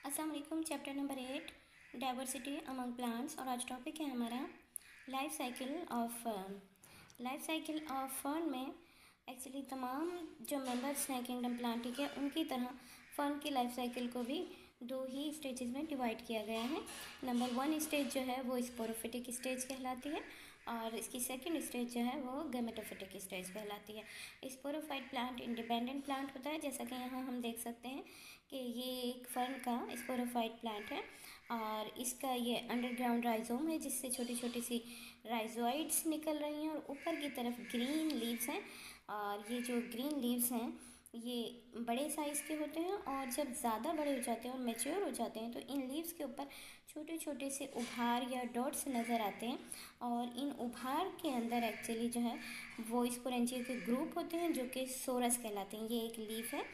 अस्सलाम वालेकुम। Chapter number 8 diversity among plants और आज टॉपिक है हमारा life cycle of fern. Life cycle of fern में एक्चुअली तमाम जो मेंबर्स हैं किंगडम प्लांट, ठीक है, उनकी तरह फर्न की लाइफ साइकिल को भी दो ही स्टेजेस में डिवाइड किया गया है। नंबर 1 स्टेज जो है वो स्पोरोफिटिक स्टेज कहलाती है और इसकी सेकंड स्टेज जो है वो गैमेटोफिटिक स्टेज कहलाती है। स्पोरोफाइट प्लांट इंडिपेंडेंट प्लांट होता है, जैसा कि यहाँ हम देख सकते हैं कि ये एक फर्न का स्पोरोफाइट प्लांट है और इसका ये अंडरग्राउंड राइजोम है जिससे छोटी छोटी सी राइजोइड्स निकल रही हैं और ऊपर की तरफ ग्रीन लीव्स हैं। और ये जो ग्रीन लीव्स हैं ये बड़े साइज़ के होते हैं और जब ज़्यादा बड़े हो जाते हैं और मैच्योर हो जाते हैं तो इन लीव्स के ऊपर छोटे छोटे से उभार या डॉट्स नज़र आते हैं और इन उभार के अंदर एक्चुअली जो है वो स्पोरेंजिया के ग्रुप होते हैं जो कि सोरस कहलाते हैं। ये एक लीफ है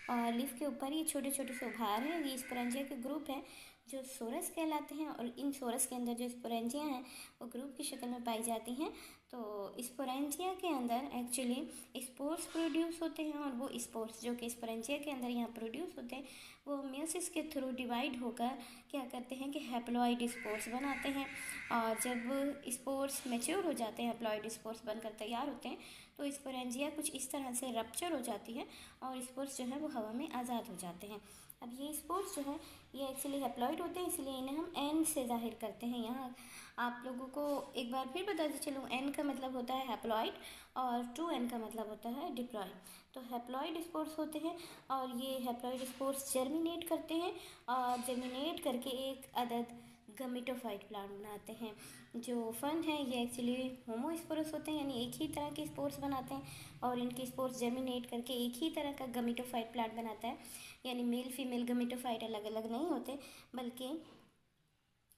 और लीफ के ऊपर ये छोटे छोटे से उभार हैं, ये स्पोरेंजिया के ग्रुप हैं जो सोरस कहलाते हैं और इन सोरस के अंदर जो स्पोरेंजिया हैं वो ग्रुप की शक्ल में पाई जाती हैं। तो स्पोरेंजिया के अंदर एक्चुअली स्पोर्स प्रोड्यूस होते हैं और वो स्पोर्स जो कि स्पोरेंजिया के अंदर यहाँ प्रोड्यूस होते हैं वो मेयोसिस के थ्रू डिवाइड होकर क्या करते हैं कि हैप्लॉइड स्पोर्स बनाते हैं। और जब स्पोर्स मैच्योर हो जाते हैं, हैप्लॉइड स्पोर्स बनकर तैयार होते हैं तो स्पोरेंजिया कुछ इस तरह से रप्चर हो जाती है और स्पोर्स जो है वो हवा में आज़ाद हो जाते हैं। अब ये स्पोर्स जो है ये एक्चुअली हैप्लॉइड होते हैं, इसलिए इन्हें हम एन से जाहिर करते हैं। यहाँ आप लोगों को एक बार फिर बताते चलूँ, एन का मतलब होता है हैप्लॉइड और 2n का मतलब होता है डिप्लॉइड। तो हैप्लॉइड स्पोर्स होते हैं और ये हैप्लॉइड स्पोर्स जर्मिनेट करते हैं और जर्मिनेट करके एक अदद गमीटोफाइट प्लांट बनाते हैं। जो फन है ये एक्चुअली होमोस्पोरस होते हैं, यानी एक ही तरह के स्पोर्स बनाते हैं और इनके स्पोर्स जर्मिनेट करके एक ही तरह का गमीटोफाइट प्लांट बनाता है। यानी मेल फीमेल गमीटोफाइट अलग अलग नहीं होते बल्कि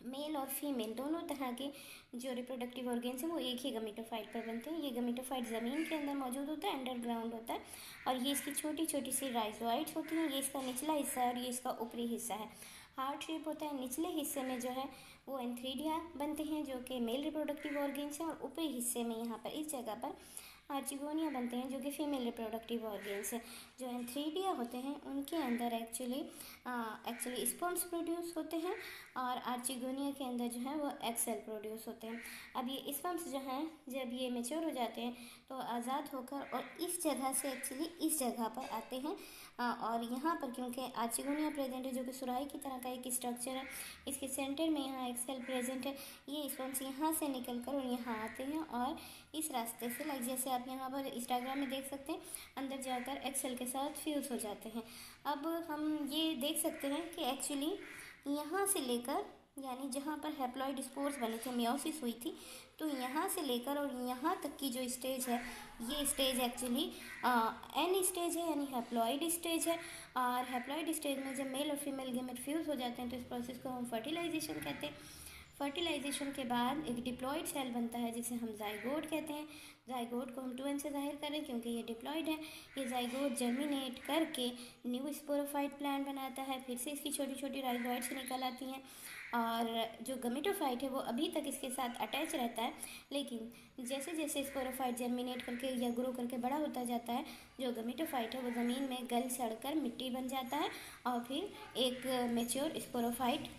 मेल और फीमेल दोनों तरह के जो रिप्रोडक्टिव ऑर्गेन्स हैं वो एक ही गमीटोफाइट पर बनते हैं। ये गमीटोफाइट ज़मीन के अंदर मौजूद होता है, अंडरग्राउंड होता है और ये इसकी छोटी छोटी सी राइजोइड्स होती हैं। ये इसका निचला हिस्सा है और ये इसका ऊपरी हिस्सा है। हार्ट शेप होता है, निचले हिस्से में जो है वो एंथ्रीडिया बनते हैं जो कि मेल रिप्रोडक्टिव ऑर्गेन्स हैं और ऊपरी हिस्से में यहाँ पर इस जगह पर आर्चिगोनिया बनते हैं जो कि फीमेल रिप्रोडक्टिव ऑर्गेन्स हैं। जो एंथ्रीडिया होते हैं उनके अंदर एक्चुअली स्पर्म्स प्रोड्यूस होते हैं और आर्चिगोनिया के अंदर जो है वो एक्सेल प्रोड्यूस होते हैं। अब ये स्पर्म्स जो हैं जब ये मैच्योर हो जाते हैं तो आज़ाद होकर और इस जगह से एक्चुअली इस जगह पर आते हैं और यहाँ पर क्योंकि आर्चिगोनिया प्रेजेंट है जो कि सुराही की तरह का एक स्ट्रक्चर है, इसके सेंटर में यहाँ एक्सेल प्रेजेंट है। ये स्पर्म्स यहाँ से निकल कर और यहाँ आते हैं और इस रास्ते से लाइक जैसे आप यहाँ पर इंस्टाग्राम में देख सकते हैं अंदर जाकर एक्सेल के साथ फ्यूज़ हो जाते हैं। अब हम ये देख सकते हैं कि एक्चुअली यहाँ से लेकर यानी जहाँ पर हैप्लॉइड स्पोर्स बने थे, मेयोसिस हुई थी, तो यहाँ से लेकर और यहाँ तक की जो स्टेज है ये स्टेज एक्चुअली एन स्टेज है यानी हैप्लॉइड स्टेज है। और हैप्लॉइड स्टेज में जब मेल और फीमेल गेमेट फ्यूज़ हो जाते हैं तो इस प्रोसेस को हम फर्टिलाइजेशन कहते हैं। फर्टिलाइजेशन के बाद एक डिप्लॉइड सेल बनता है जिसे हम जाइगोट कहते हैं। जाइगोट को हम 2n से जाहिर करें क्योंकि ये डिप्लॉइड है। ये जाइगोट जर्मिनेट करके न्यू स्पोरोफाइट प्लांट बनाता है, फिर से इसकी छोटी छोटी राइजोइड्स निकल आती हैं और जो गमीटोफाइट है वो अभी तक इसके साथ अटैच रहता है, लेकिन जैसे जैसे स्पोरोफाइट जर्मिनेट करके या ग्रो करके बड़ा होता जाता है जो गमीटोफाइट है वो ज़मीन में गल सड़कर मिट्टी बन जाता है और फिर एक मैच्योर स्पोरोफाइट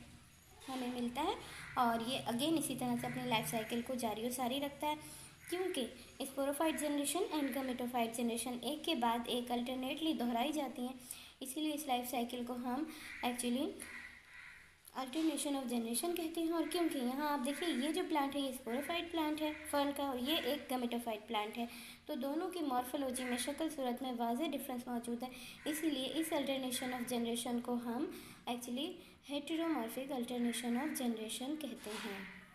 हमें मिलता है और ये अगेन इसी तरह से अपने लाइफ साइकिल को जारी और सारी रखता है। क्योंकि sporophyte generation and gametophyte generation एक के बाद एक अल्टरनेटली दोहराई जाती हैं, इसीलिए इस लाइफ साइकिल को हम एक्चुअली अल्टरनेशन ऑफ जनरेशन कहते हैं। और क्योंकि यहाँ आप देखिए ये जो प्लांट है ये स्पोरोफाइट प्लांट है फर्न का और ये एक गमीटोफाइट प्लांट है, तो दोनों की मॉर्फोलॉजी में शक्ल सूरत में वाज़ेह डिफरेंस मौजूद है। इसीलिए इस अल्टरनेशन ऑफ जनरेशन को हम actually heteromorphic alternation of generation कहते हैं।